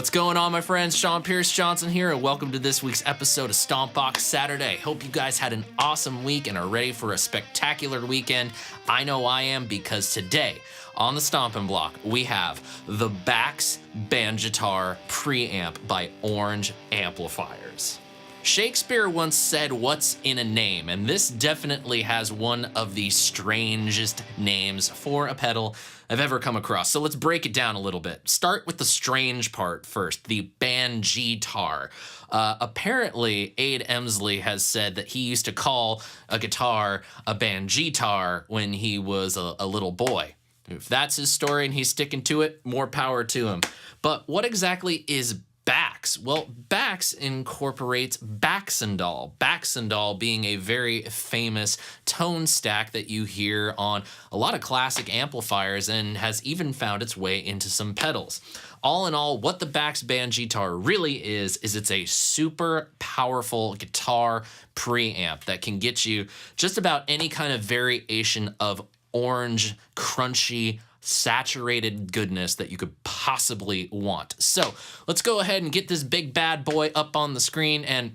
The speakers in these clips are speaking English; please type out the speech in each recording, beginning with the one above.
What's going on, my friends? SeanPierceJohnson here, and welcome to this week's episode of Stompbox Saturday. Hope you guys had an awesome week and are ready for a spectacular weekend. I know I am, because today on the Stompin' Block, we have the Bax Bangeetar Preamp by Orange Amplifiers. Shakespeare once said, "What's in a name?" And this definitely has one of the strangest names for a pedal I've ever come across. So let's break it down a little bit. Start with the strange part first, the Bangeetar. Apparently, Aid Emsley has said that he used to call a guitar a Bangeetar when he was a little boy. If that's his story and he's sticking to it, more power to him. But what exactly is Bax? Well, Bax incorporates baxandall. Baxandall being a very famous tone stack that you hear on a lot of classic amplifiers and has even found its way into some pedals. All in all, what the Bax Bangeetar really is it's a super powerful guitar preamp that can get you just about any kind of variation of orange, crunchy, saturated goodness that you could possibly want. So let's go ahead and get this big bad boy up on the screen, and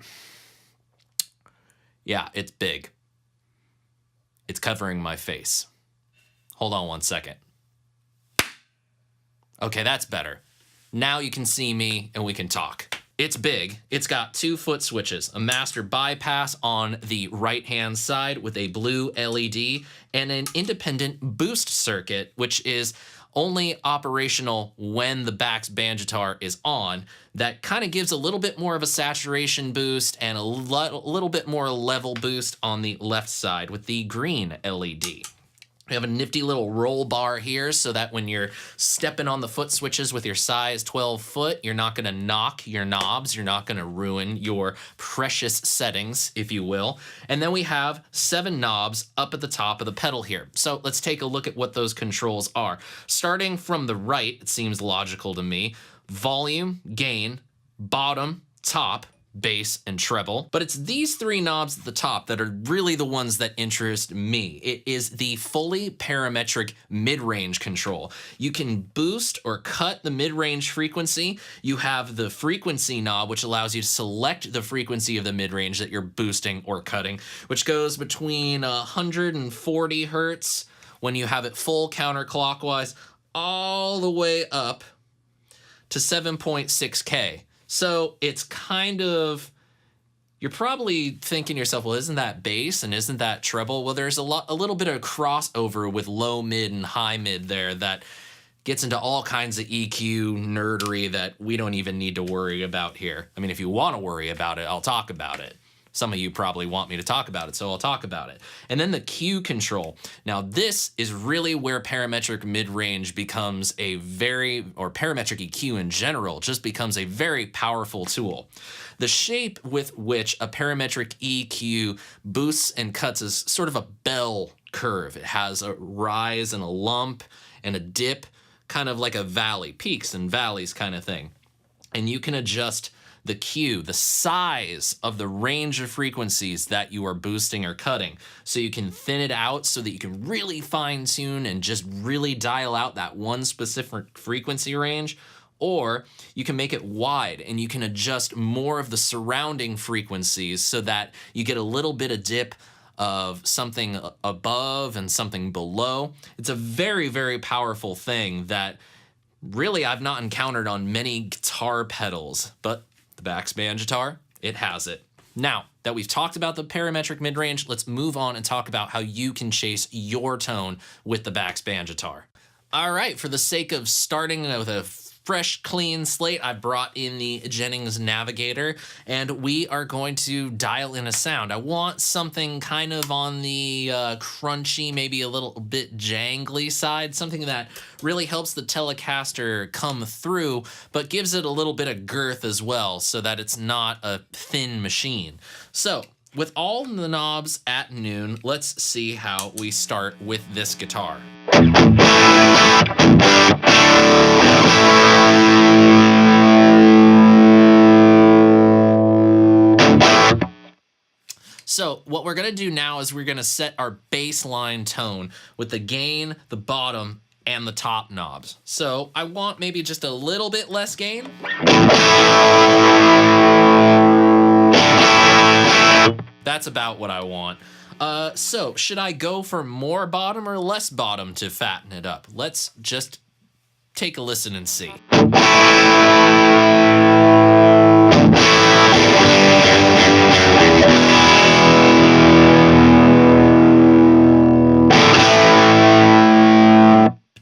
yeah, it's big. It's covering my face. Hold on one second. Okay, that's better. Now you can see me and we can talk. It's big. It's got 2 foot switches, a master bypass on the right-hand side with a blue LED, and an independent boost circuit, which is only operational when the Bax Bangeetar is on. That kind of gives a little bit more of a saturation boost and a little bit more level boost on the left side with the green LED. We have a nifty little roll bar here so that when you're stepping on the foot switches with your size 12 foot, you're not going to knock your knobs. You're not going to ruin your precious settings, if you will. And then we have 7 knobs up at the top of the pedal here. So let's take a look at what those controls are. Starting from the right, it seems logical to me: volume, gain, bottom, top, bass, and treble. But it's these 3 knobs at the top that are really the ones that interest me. It is the fully parametric mid-range control. You can boost or cut the mid-range frequency. You have the frequency knob, which allows you to select the frequency of the mid-range that you're boosting or cutting, which goes between 140 hertz when you have it full counterclockwise all the way up to 7.6K. So it's kind of, you're probably thinking to yourself, well, isn't that bass and isn't that treble? Well, there's a little bit of crossover with low mid and high mid there that gets into all kinds of EQ nerdery that we don't even need to worry about here. I mean, if you want to worry about it, I'll talk about it. Some of you probably want me to talk about it, so I'll talk about it. And then the Q control. Now, this is really where parametric mid-range becomes or parametric EQ in general, just becomes a very powerful tool. The shape with which a parametric EQ boosts and cuts is sort of a bell curve. It has a rise and a lump and a dip, kind of like a valley, peaks and valleys kind of thing. And you can adjust the Q, the size of the range of frequencies that you are boosting or cutting. So you can thin it out so that you can really fine tune and just really dial out that one specific frequency range. Or you can make it wide and you can adjust more of the surrounding frequencies so that you get a little bit of dip of something above and something below. It's a very, very powerful thing that really I've not encountered on many guitar pedals, but the Bax Bangeetar, it has it. Now that we've talked about the parametric mid-range, let's move on and talk about how you can chase your tone with the Bax Bangeetar. All right, for the sake of starting with a fresh, clean slate, I brought in the Jennings Navigator, and we are going to dial in a sound. I want something kind of on the crunchy, maybe a little bit jangly side, something that really helps the Telecaster come through, but gives it a little bit of girth as well, so that it's not a thin machine. So, with all the knobs at noon, let's see how we start with this guitar. So what we're going to do now is we're going to set our baseline tone with the gain, the bottom, and the top knobs. So I want maybe just a little bit less gain. That's about what I want. So should I go for more bottom or less bottom to fatten it up? Let's just take a listen and see.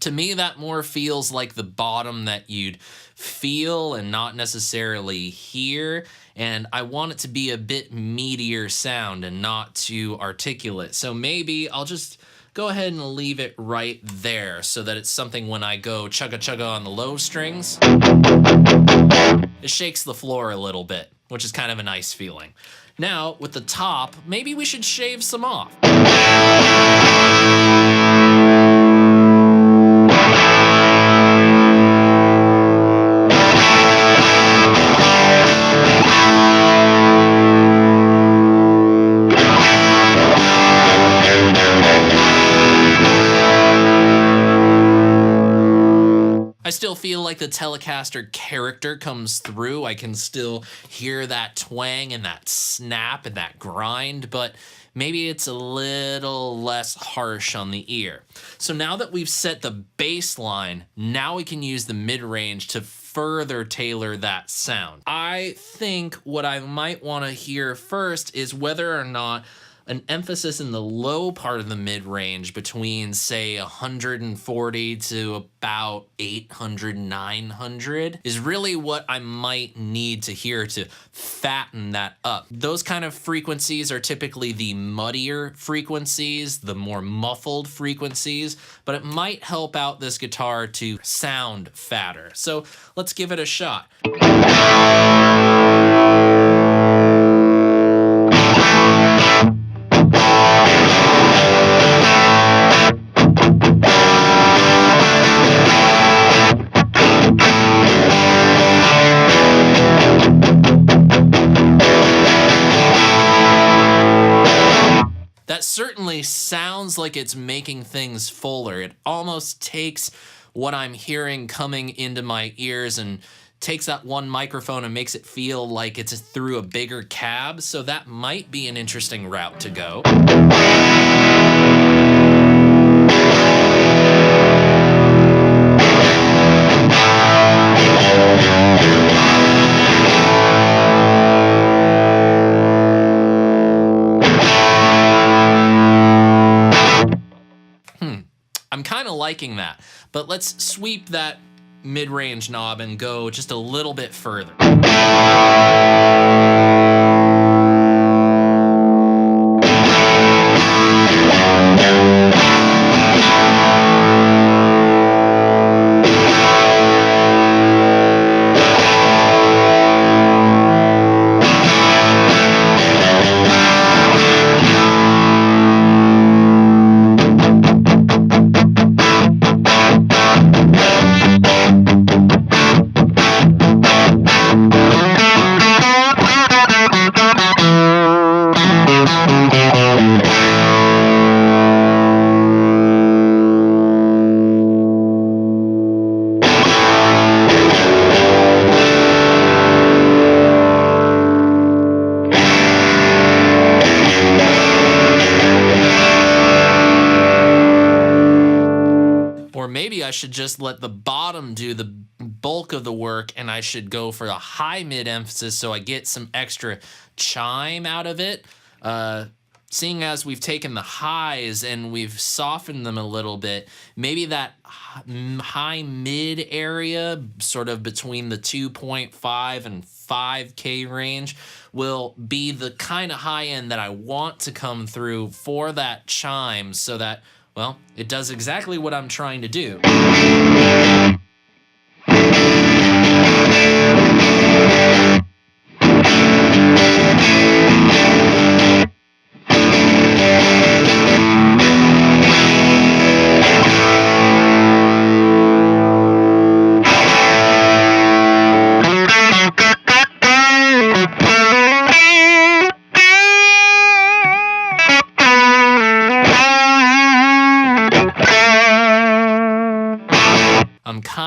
To me, that more feels like the bottom that you'd feel and not necessarily hear. And I want it to be a bit meatier sound and not too articulate. So maybe I'll just go ahead and leave it right there so that it's something when I go chugga chugga on the low strings, it shakes the floor a little bit, which is kind of a nice feeling. Now, with the top, maybe we should shave some off. I still feel like the Telecaster character comes through. I can still hear that twang and that snap and that grind, but maybe it's a little less harsh on the ear. So now that we've set the bass line, now we can use the mid-range to further tailor that sound. I think what I might want to hear first is whether or not an emphasis in the low part of the mid-range between, say, 140 to about 800, 900 is really what I might need to hear to fatten that up. Those kind of frequencies are typically the muddier frequencies, the more muffled frequencies, but it might help out this guitar to sound fatter. So let's give it a shot. That certainly sounds like it's making things fuller. It almost takes what I'm hearing coming into my ears and takes that one microphone and makes it feel like it's through a bigger cab. So that might be an interesting route to go. I'm kind of liking that, but let's sweep that mid-range knob and go just a little bit further. Maybe I should just let the bottom do the bulk of the work and I should go for a high mid emphasis so I get some extra chime out of it. Seeing as we've taken the highs and we've softened them a little bit, maybe that high mid area, sort of between the 2.5 and 5K range, will be the kind of high end that I want to come through for that chime so that, well, it does exactly what I'm trying to do.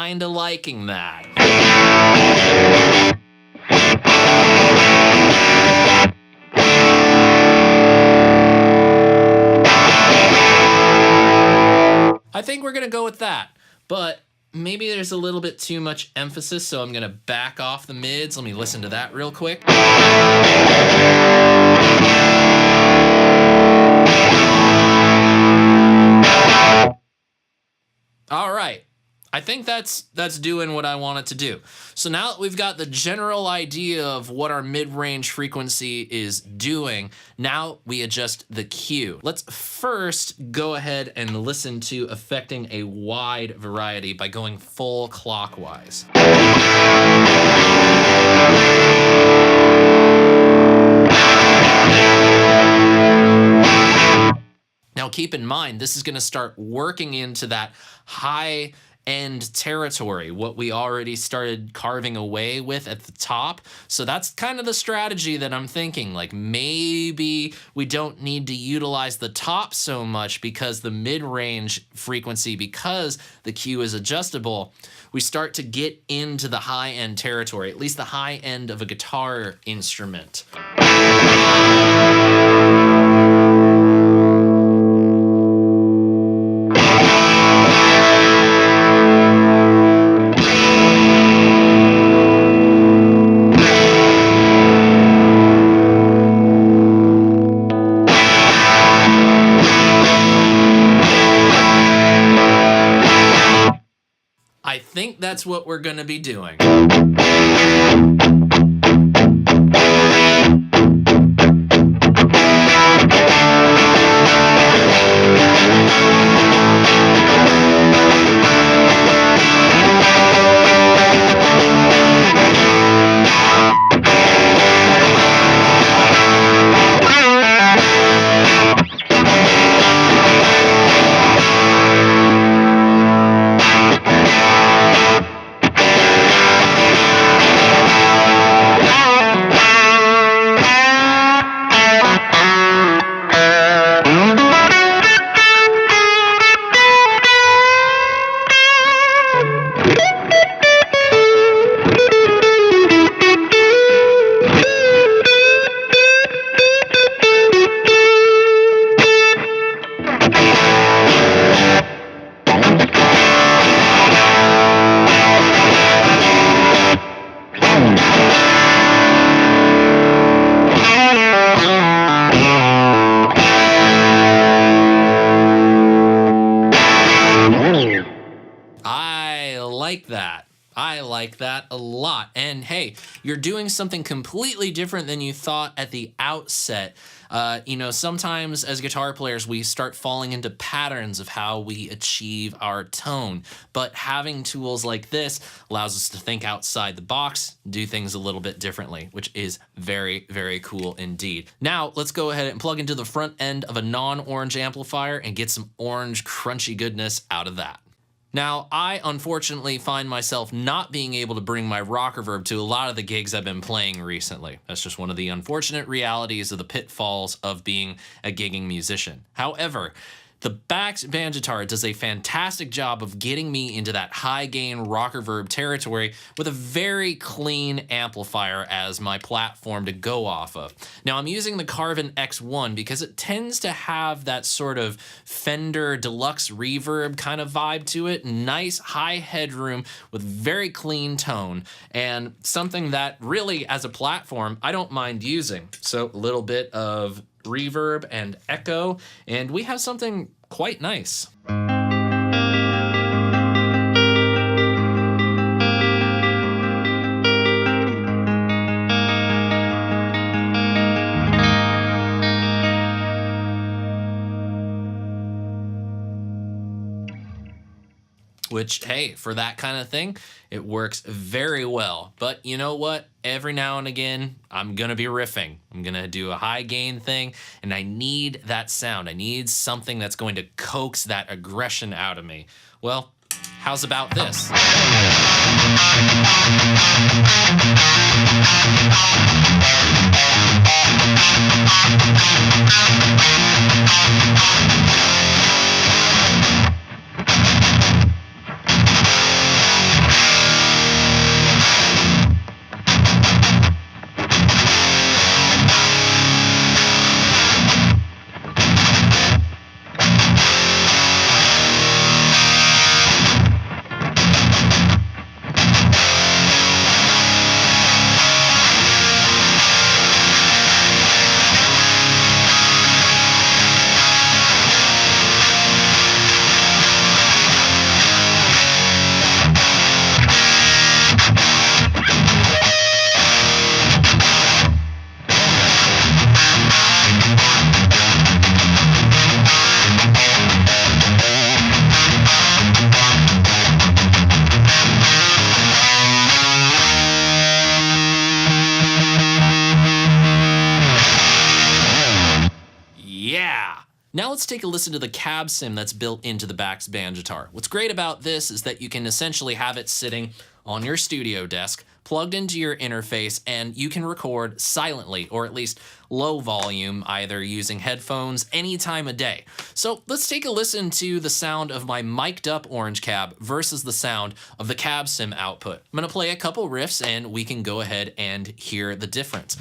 kinda liking that. I think we're gonna go with that, but maybe there's a little bit too much emphasis, so I'm gonna back off the mids. Let me listen to that real quick. All right. I think that's doing what I want it to do. So now that we've got the general idea of what our mid-range frequency is doing, now we adjust the Q. Let's first go ahead and listen to affecting a wide variety by going full clockwise. Now keep in mind, this is going to start working into that high end territory, what we already started carving away with at the top. So that's kind of the strategy that I'm thinking. Like maybe we don't need to utilize the top so much because the mid-range frequency, because the Q is adjustable, we start to get into the high end territory, at least the high end of a guitar instrument. I think that's what we're going to be doing. I like that a lot. And hey, you're doing something completely different than you thought at the outset. Sometimes as guitar players, we start falling into patterns of how we achieve our tone. But having tools like this allows us to think outside the box, do things a little bit differently, which is very, very cool indeed. Now, let's go ahead and plug into the front end of a non-orange amplifier and get some orange crunchy goodness out of that. Now, I unfortunately find myself not being able to bring my rock reverb to a lot of the gigs I've been playing recently. That's just one of the unfortunate realities of the pitfalls of being a gigging musician. However, the Bax Bangeetar does a fantastic job of getting me into that high gain rock reverb territory with a very clean amplifier as my platform to go off of. Now I'm using the Carvin X1 because it tends to have that sort of Fender deluxe reverb kind of vibe to it. Nice high headroom with very clean tone, and something that really as a platform I don't mind using. So a little bit of reverb and echo, and we have something quite nice. Which, hey, for that kind of thing, it works very well. But you know what? Every now and again, I'm going to be riffing. I'm going to do a high gain thing, and I need that sound. I need something that's going to coax that aggression out of me. Well, how's about this? Yeah! Now let's take a listen to the cab sim that's built into the Bax Bangeetar. What's great about this is that you can essentially have it sitting on your studio desk, plugged into your interface, and you can record silently, or at least low volume, either using headphones any time of day. So let's take a listen to the sound of my mic'd up Orange cab versus the sound of the cab sim output. I'm gonna play a couple riffs and we can go ahead and hear the difference.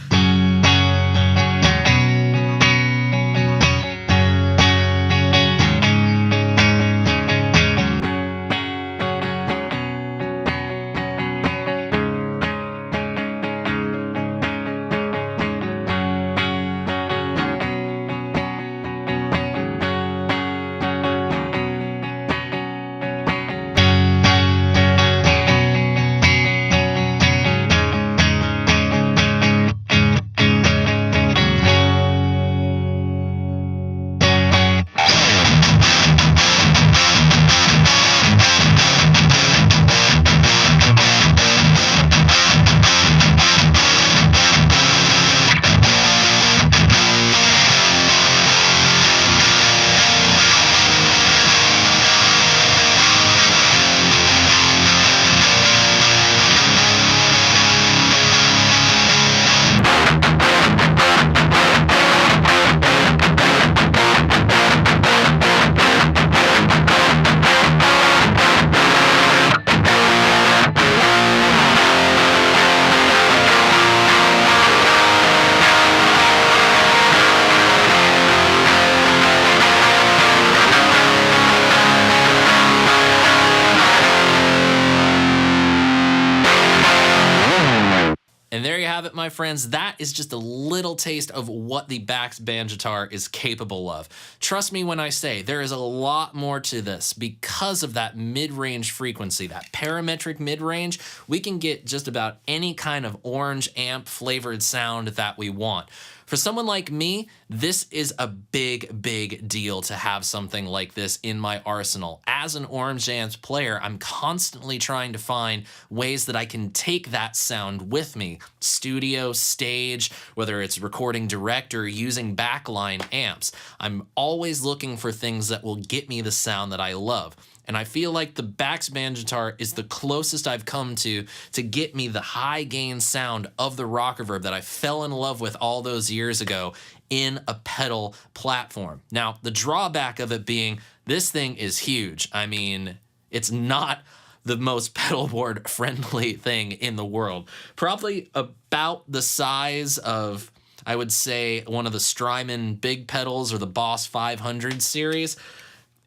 And there you have it, my friends. That is just a little taste of what the Bax Bangeetar is capable of. Trust me when I say there is a lot more to this because of that mid-range frequency, that parametric mid-range. We can get just about any kind of orange amp flavored sound that we want. For someone like me, this is a big, big deal to have something like this in my arsenal. As an Orange Amps player, I'm constantly trying to find ways that I can take that sound with me. Studio, stage, whether it's recording direct or using backline amps. I'm always looking for things that will get me the sound that I love. And I feel like the Bax Bangeetar is the closest I've come to get me the high gain sound of the rock reverb that I fell in love with all those years ago in a pedal platform. Now, the drawback of it being this thing is huge. I mean, it's not the most pedal board friendly thing in the world. Probably about the size of, I would say, one of the Strymon big pedals or the Boss 500 series.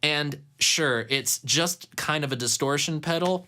And sure, it's just kind of a distortion pedal,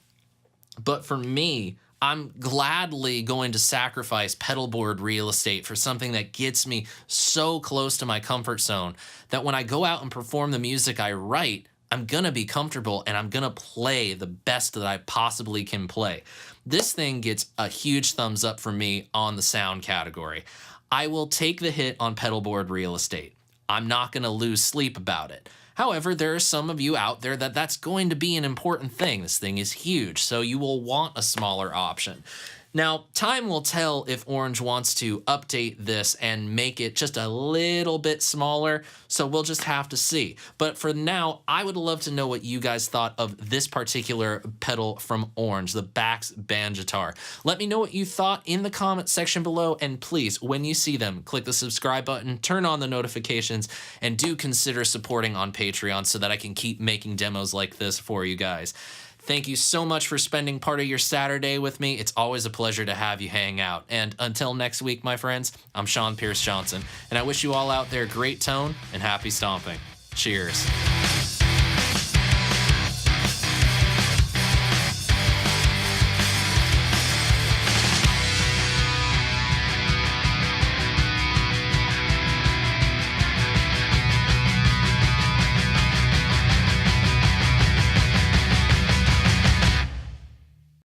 but for me, I'm gladly going to sacrifice pedal board real estate for something that gets me so close to my comfort zone that when I go out and perform the music I write, I'm gonna be comfortable and I'm gonna play the best that I possibly can play. This thing gets a huge thumbs up from me on the sound category. I will take the hit on pedal board real estate. I'm not gonna lose sleep about it. However, there are some of you out there that's going to be an important thing. This thing is huge, so you will want a smaller option. Now, time will tell if Orange wants to update this and make it just a little bit smaller, so we'll just have to see. But for now, I would love to know what you guys thought of this particular pedal from Orange, the Bax Bangeetar. Let me know what you thought in the comment section below, and please, when you see them, click the subscribe button, turn on the notifications, and do consider supporting on Patreon so that I can keep making demos like this for you guys. Thank you so much for spending part of your Saturday with me. It's always a pleasure to have you hang out. And until next week, my friends, I'm SeanPierceJohnson, and I wish you all out there great tone and happy stomping. Cheers.